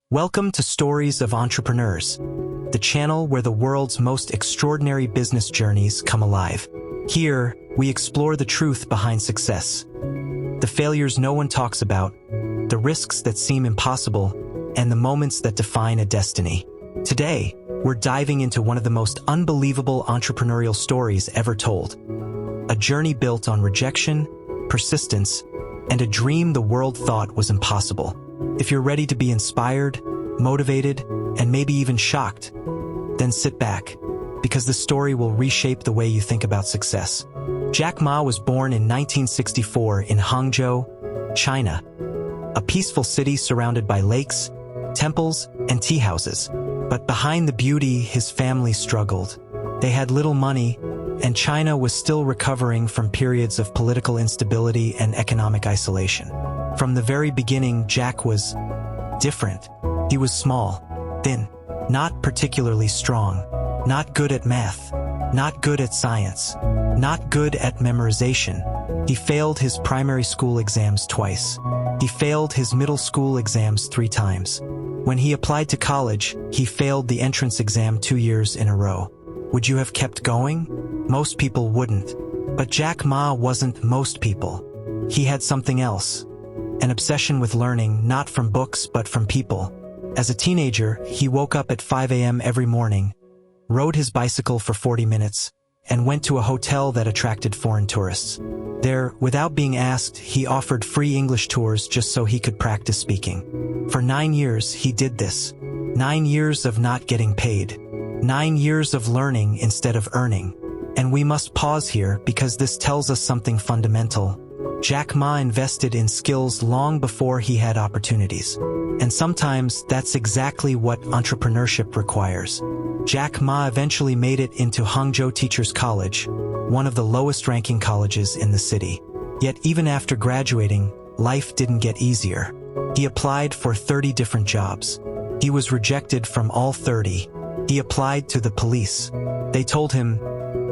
Welcome to Stories of Entrepreneurs, the channel where the world's most extraordinary business journeys come alive. Here, we explore the truth behind success, the failures no one talks about, the risks that seem impossible, and the moments that define a destiny. Today, we're diving into one of the most unbelievable entrepreneurial stories ever told. A journey built on rejection, persistence, and a dream the world thought was impossible. If you're ready to be inspired, motivated, and maybe even shocked, then sit back, because the story will reshape the way you think about success. Jack Ma was born in 1964 in Hangzhou, China, a peaceful city surrounded by lakes, temples, and tea houses. But behind the beauty, his family struggled. They had little money, and China was still recovering from periods of political instability and economic isolation. From the very beginning, Jack was different. He was small, thin, not particularly strong, not good at math, not good at science, not good at memorization. He failed his primary school exams twice. He failed his middle school exams 3 times. When he applied to college, he failed the entrance exam 2 years in a row. Would you have kept going? Most people wouldn't. But Jack Ma wasn't most people. He had something else. An obsession with learning, not from books but from people. As a teenager, he woke up at 5 a.m. every morning, rode his bicycle for 40 minutes, and went to a hotel that attracted foreign tourists. There, without being asked, he offered free English tours just so he could practice speaking. For 9 years, he did this. 9 years of not getting paid. 9 years of learning instead of earning. And we must pause here because this tells us something fundamental. Jack Ma invested in skills long before he had opportunities. And sometimes that's exactly what entrepreneurship requires. Jack Ma eventually made it into Hangzhou Teachers College, one of the lowest-ranking colleges in the city. Yet even after graduating, life didn't get easier. He applied for 30 different jobs. He was rejected from all 30. He applied to the police. They told him,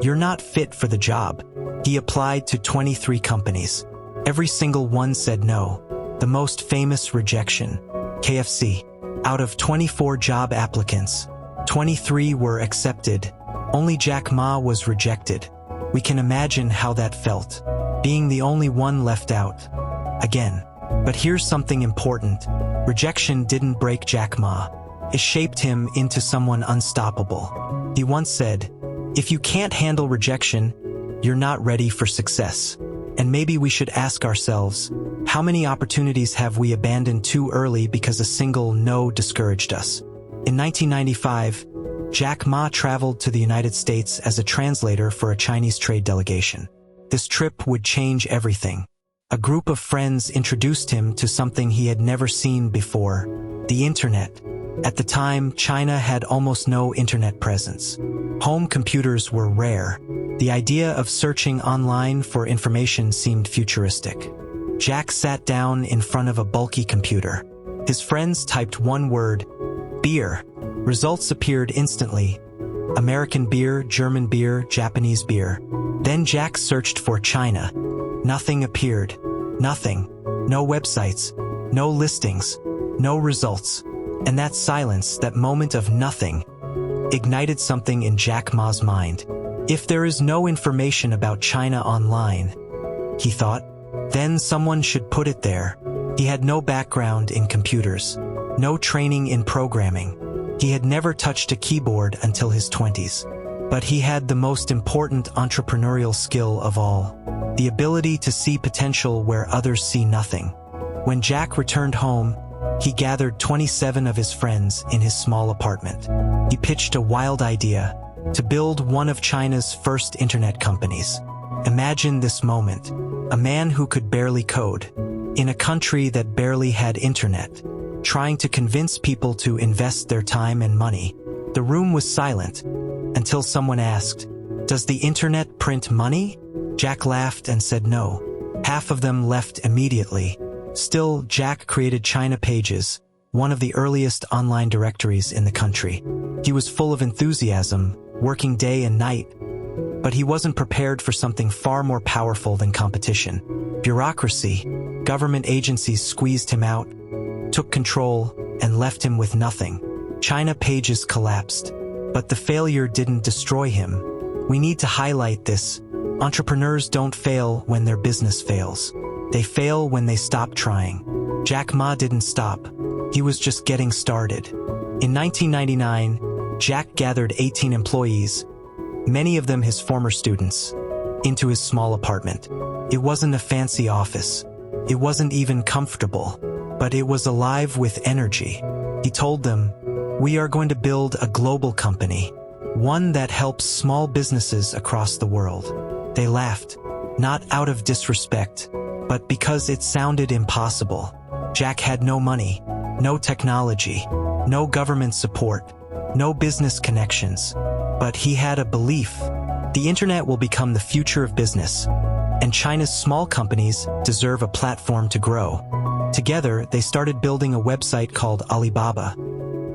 "You're not fit for the job." He applied to 23 companies. Every single one said no. The most famous rejection, KFC. Out of 24 job applicants, 23 were accepted. Only Jack Ma was rejected. We can imagine how that felt, being the only one left out. Again. But here's something important. Rejection didn't break Jack Ma. It shaped him into someone unstoppable. He once said, "If you can't handle rejection, you're not ready for success." And maybe we should ask ourselves, how many opportunities have we abandoned too early because a single no discouraged us? In 1995, Jack Ma traveled to the United States as a translator for a Chinese trade delegation. This trip would change everything. A group of friends introduced him to something he had never seen before, the internet. At the time, China had almost no internet presence. Home computers were rare. The idea of searching online for information seemed futuristic. Jack sat down in front of a bulky computer. His friends typed one word, beer. Results appeared instantly. American beer, German beer, Japanese beer. Then Jack searched for China. Nothing appeared. Nothing. No websites. No listings. No results. And that silence, that moment of nothing, ignited something in Jack Ma's mind. If there is no information about China online, he thought, then someone should put it there. He had no background in computers, no training in programming. He had never touched a keyboard until his 20s. But he had the most important entrepreneurial skill of all, the ability to see potential where others see nothing. When Jack returned home, he gathered 27 of his friends in his small apartment. He pitched a wild idea to build one of China's first internet companies. Imagine this moment. A man who could barely code, in a country that barely had internet, trying to convince people to invest their time and money. The room was silent until someone asked, "Does the internet print money?" Jack laughed and said no. Half of them left immediately. Still, Jack created China Pages, one of the earliest online directories in the country. He was full of enthusiasm, working day and night, but he wasn't prepared for something far more powerful than competition. Bureaucracy. Government agencies squeezed him out, took control, and left him with nothing. China pages collapsed, but the failure didn't destroy him. We need to highlight this. Entrepreneurs don't fail when their business fails. They fail when they stop trying. Jack Ma didn't stop. He was just getting started. In 1999, Jack gathered 18 employees, many of them his former students, into his small apartment. It wasn't a fancy office. It wasn't even comfortable, but it was alive with energy. He told them, "We are going to build a global company, one that helps small businesses across the world." They laughed, not out of disrespect, but because it sounded impossible. Jack had no money, no technology, no government support, no business connections, but he had a belief. The internet will become the future of business, and China's small companies deserve a platform to grow. Together, they started building a website called Alibaba,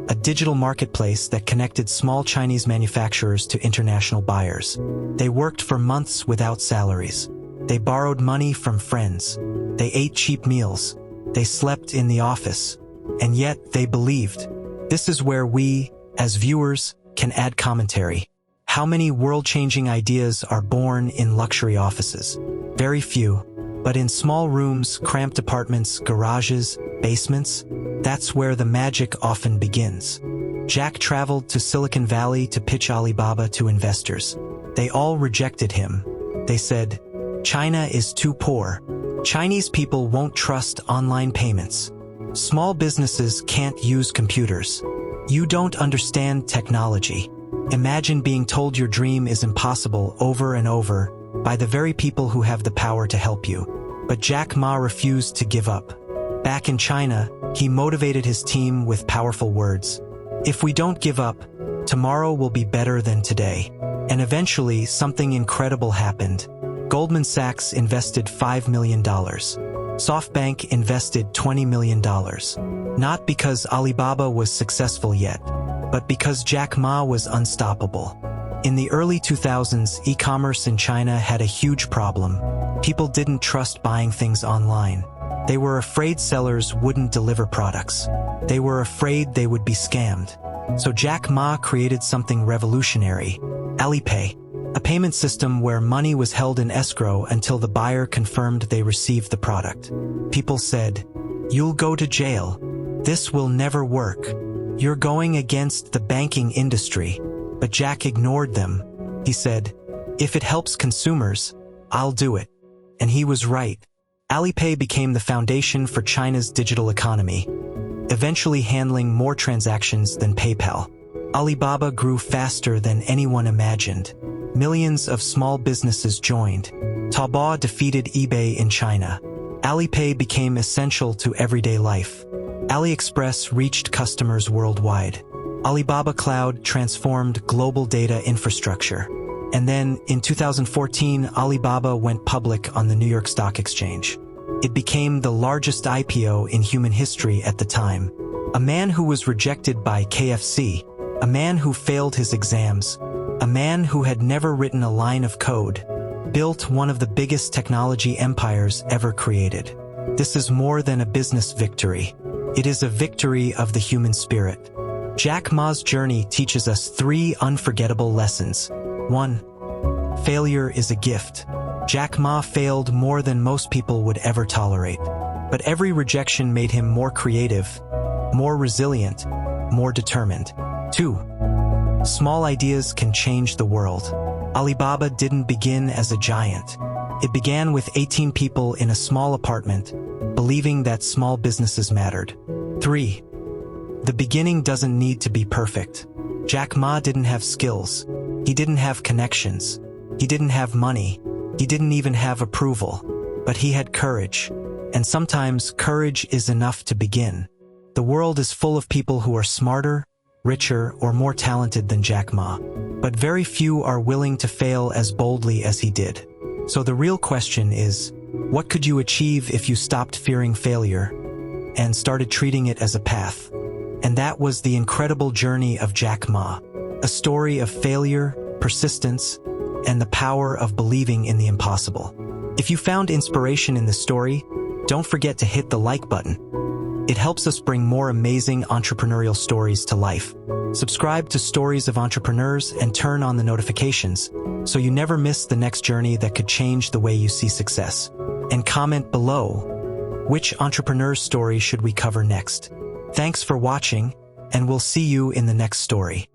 a digital marketplace that connected small Chinese manufacturers to international buyers. They worked for months without salaries. They borrowed money from friends. They ate cheap meals. They slept in the office. And yet, they believed. This is where we, as viewers, can add commentary. How many world-changing ideas are born in luxury offices? Very few. But in small rooms, cramped apartments, garages, basements, that's where the magic often begins. Jack traveled to Silicon Valley to pitch Alibaba to investors. They all rejected him. They said, "China is too poor. Chinese people won't trust online payments. Small businesses can't use computers. You don't understand technology." Imagine being told your dream is impossible over and over by the very people who have the power to help you. But Jack Ma refused to give up. Back in China, he motivated his team with powerful words. "If we don't give up, tomorrow will be better than today." And eventually, something incredible happened. Goldman Sachs invested $5 million. SoftBank invested $20 million. Not because Alibaba was successful yet, but because Jack Ma was unstoppable. In the early 2000s, e-commerce in China had a huge problem. People didn't trust buying things online. They were afraid sellers wouldn't deliver products. They were afraid they would be scammed. So Jack Ma created something revolutionary, Alipay, a payment system where money was held in escrow until the buyer confirmed they received the product. People said, "You'll go to jail. This will never work. You're going against the banking industry." But Jack ignored them. He said, "If it helps consumers, I'll do it." And he was right. Alipay became the foundation for China's digital economy, eventually handling more transactions than PayPal. Alibaba grew faster than anyone imagined. Millions of small businesses joined. Taobao defeated eBay in China. Alipay became essential to everyday life. AliExpress reached customers worldwide. Alibaba Cloud transformed global data infrastructure. And then, in 2014, Alibaba went public on the New York Stock Exchange. It became the largest IPO in human history at the time. A man who was rejected by KFC, a man who failed his exams, a man who had never written a line of code, built one of the biggest technology empires ever created. This is more than a business victory. It is a victory of the human spirit. Jack Ma's journey teaches us 3 unforgettable lessons. 1. Failure is a gift. Jack Ma failed more than most people would ever tolerate. But every rejection made him more creative, more resilient, more determined. 2. Small ideas can change the world. Alibaba didn't begin as a giant. It began with 18 people in a small apartment, believing that small businesses mattered. 3. The beginning doesn't need to be perfect. Jack Ma didn't have skills. He didn't have connections. He didn't have money. He didn't even have approval. But he had courage. And sometimes courage is enough to begin. The world is full of people who are smarter, richer, or more talented than Jack Ma. But very few are willing to fail as boldly as he did. So the real question is, what could you achieve if you stopped fearing failure and started treating it as a path? And that was the incredible journey of Jack Ma, a story of failure, persistence, and the power of believing in the impossible. If you found inspiration in this story, don't forget to hit the like button. It helps us bring more amazing entrepreneurial stories to life. Subscribe to Stories of Entrepreneurs and turn on the notifications so you never miss the next journey that could change the way you see success. And comment below, which entrepreneur story should we cover next? Thanks for watching, and we'll see you in the next story.